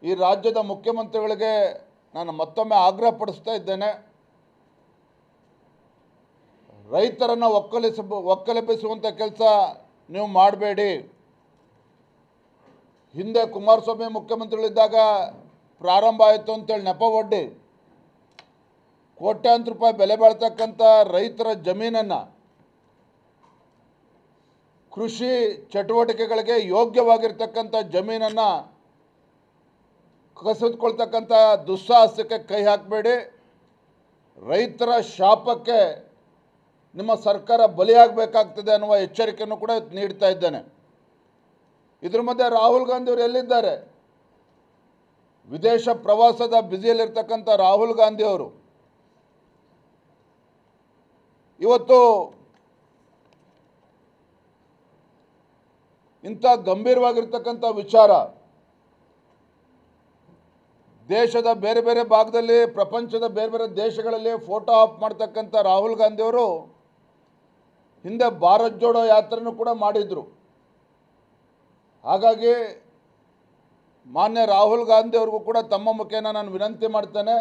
ಈ ರಾಜ್ಯದ ಮುಖ್ಯಮಂತ್ರಿಗಳಿಗೆ ನಾನು ಮತ್ತೊಮ್ಮೆ ಆಗ್ರಹಪಡಿಸ್ತಾ ಇದ್ದೇನೆ. ರೈತರನ್ನು ಒಕ್ಕಲೆಬ್ಬಿಸುವಂಥ ಕೆಲಸ ನೀವು ಮಾಡಬೇಡಿ. ಹಿಂದೆ ಕುಮಾರಸ್ವಾಮಿ ಮುಖ್ಯಮಂತ್ರಿಗಳಿದ್ದಾಗ ಪ್ರಾರಂಭ ಆಯಿತು ಅಂತೇಳಿ ನೆಪ ಒಡ್ಡಿ ಕೋಟ್ಯಾಂತರ ರೂಪಾಯಿ ಬೆಲೆ ಬಾಳ್ತಕ್ಕಂಥ ರೈತರ ಜಮೀನನ್ನು ಕೃಷಿ ಚಟುವಟಿಕೆಗಳಿಗೆ ಯೋಗ್ಯವಾಗಿರ್ತಕ್ಕಂಥ ಜಮೀನನ್ನು ಕಸಿದುಕೊಳ್ತಕ್ಕಂಥ ದುಸ್ಸಾಹಸಕ್ಕೆ ಕೈ ಹಾಕಬೇಡಿ. ರೈತರ ಶಾಪಕ್ಕೆ ನಿಮ್ಮ ಸರ್ಕಾರ ಬಲಿಯಾಗಬೇಕಾಗ್ತದೆ ಅನ್ನುವ ಎಚ್ಚರಿಕೆಯನ್ನು ಕೂಡ ನೀಡ್ತಾ ಇದ್ದೇನೆ. ಇದ್ರ ಮಧ್ಯೆ ರಾಹುಲ್ ಗಾಂಧಿ ಅವರು ಎಲ್ಲಿದ್ದಾರೆ? ವಿದೇಶ ಪ್ರವಾಸದ ಬ್ಯುಸಿಯಲ್ಲಿರ್ತಕ್ಕಂಥ ರಾಹುಲ್ ಗಾಂಧಿ ಅವರು ಇವತ್ತು ಇಂಥ ಗಂಭೀರವಾಗಿರ್ತಕ್ಕಂಥ ವಿಚಾರ ದೇಶದ ಬೇರೆ ಬೇರೆ ಭಾಗದಲ್ಲಿ, ಪ್ರಪಂಚದ ಬೇರೆ ಬೇರೆ ದೇಶಗಳಲ್ಲಿ ಫೋಟೋ ಆಫ್ ಮಾಡ್ತಕ್ಕಂಥ ರಾಹುಲ್ ಗಾಂಧಿ ಅವರು ಹಿಂದೆ ಭಾರತ್ ಜೋಡೋ ಯಾತ್ರೆನೂ ಕೂಡ ಮಾಡಿದರು. ಹಾಗಾಗಿ ಮಾನ್ಯ ರಾಹುಲ್ ಗಾಂಧಿ ಅವ್ರಿಗೂ ಕೂಡ ತಮ್ಮ ಮುಖೇನ ನಾನು ವಿನಂತಿ ಮಾಡ್ತೇನೆ,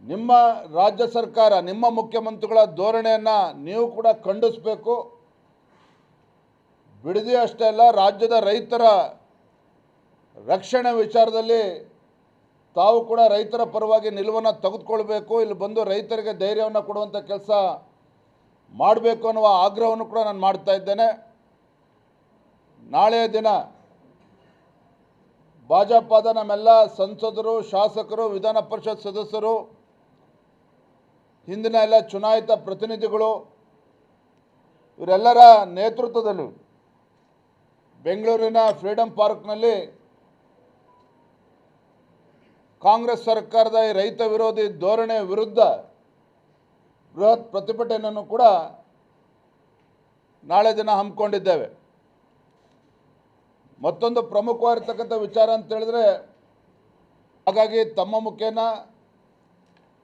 ನಿಮ್ಮ ರಾಜ್ಯ ಸರ್ಕಾರ, ನಿಮ್ಮ ಮುಖ್ಯಮಂತ್ರಿಗಳ ಧೋರಣೆಯನ್ನು ನೀವು ಕೂಡ ಖಂಡಿಸಬೇಕು. ಬಿಡದಿ ಅಷ್ಟೇ ಅಲ್ಲ, ರಾಜ್ಯದ ರೈತರ ರಕ್ಷಣೆ ವಿಚಾರದಲ್ಲಿ ತಾವು ಕೂಡ ರೈತರ ಪರವಾಗಿ ನಿಲುವನ್ನು ತೆಗೆದುಕೊಳ್ಬೇಕು. ಇಲ್ಲಿ ಬಂದು ರೈತರಿಗೆ ಧೈರ್ಯವನ್ನು ಕೊಡುವಂಥ ಕೆಲಸ ಮಾಡಬೇಕು ಅನ್ನುವ ಆಗ್ರಹವನ್ನು ಕೂಡ ನಾನು ಮಾಡ್ತಾ ಇದ್ದೇನೆ. ನಾಳೆಯ ದಿನ ಭಾಜಪದ ನಮ್ಮೆಲ್ಲ ಸಂಸದರು, ಶಾಸಕರು, ವಿಧಾನ ಪರಿಷತ್ ಸದಸ್ಯರು, ಹಿಂದಿನ ಎಲ್ಲ ಚುನಾಯಿತ ಪ್ರತಿನಿಧಿಗಳು ಇವರೆಲ್ಲರ ನೇತೃತ್ವದಲ್ಲಿ ಬೆಂಗಳೂರಿನ ಫ್ರೀಡಂ ಪಾರ್ಕ್ನಲ್ಲಿ ಕಾಂಗ್ರೆಸ್ ಸರ್ಕಾರದ ಈ ರೈತ ವಿರೋಧಿ ಧೋರಣೆ ವಿರುದ್ಧ ಬೃಹತ್ ಪ್ರತಿಭಟನೆಯನ್ನು ಕೂಡ ನಾಳೆ ದಿನ ಹಮ್ಮಿಕೊಂಡಿದ್ದೇವೆ. ಮತ್ತೊಂದು ಪ್ರಮುಖವಾಗಿರ್ತಕ್ಕಂಥ ವಿಚಾರ ಅಂತ ಹೇಳಿದ್ರೆ, ಹಾಗಾಗಿ ತಮ್ಮ ಮುಖೇನ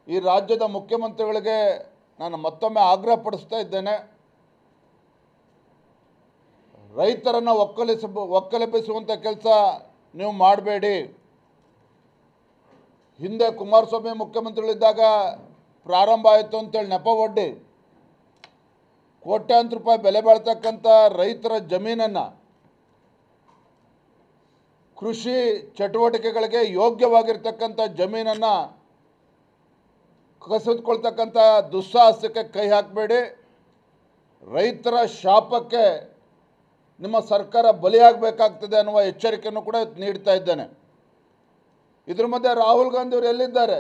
ಈ ರಾಜ್ಯದ ಮುಖ್ಯಮಂತ್ರಿಗಳಿಗೆ ನಾನು ಮತ್ತೊಮ್ಮೆ ಆಗ್ರಹಪಡಿಸ್ತಾ ಇದ್ದೇನೆ, ರೈತರನ್ನು ಒಕ್ಕಲೆಬ್ಬಿಸುವಂಥ ಕೆಲಸ ನೀವು ಮಾಡಬೇಡಿ. ಹಿಂದೆ ಕುಮಾರಸ್ವಾಮಿ ಮುಖ್ಯಮಂತ್ರಿಗಳಿದ್ದಾಗ ಪ್ರಾರಂಭ ಆಯಿತು ಅಂತೇಳಿ ನೆಪ ಒಡ್ಡಿ ಕೋಟ್ಯಾಂತರ ರೂಪಾಯಿ ಬೆಲೆ ಬಾಳ್ತಕ್ಕಂಥ ರೈತರ ಜಮೀನನ್ನು ಕೃಷಿ ಚಟುವಟಿಕೆಗಳಿಗೆ ಯೋಗ್ಯವಾಗಿರ್ತಕ್ಕಂಥ ಜಮೀನನ್ನು ಕಸಿದುಕೊಳ್ತಕ್ಕಂಥ ದುಸ್ಸಾಹಸಕ್ಕೆ ಕೈ ಹಾಕಬೇಡಿ. ರೈತರ ಶಾಪಕ್ಕೆ ನಿಮ್ಮ ಸರ್ಕಾರ ಬಲಿಯಾಗಬೇಕಾಗ್ತದೆ ಅನ್ನುವ ಎಚ್ಚರಿಕೆಯನ್ನು ಕೂಡ ನೀಡ್ತಾ ಇದ್ದೇನೆ. ಇದ್ರ ಮಧ್ಯೆ ರಾಹುಲ್ ಗಾಂಧಿ ಅವರು ಎಲ್ಲಿದ್ದಾರೆ?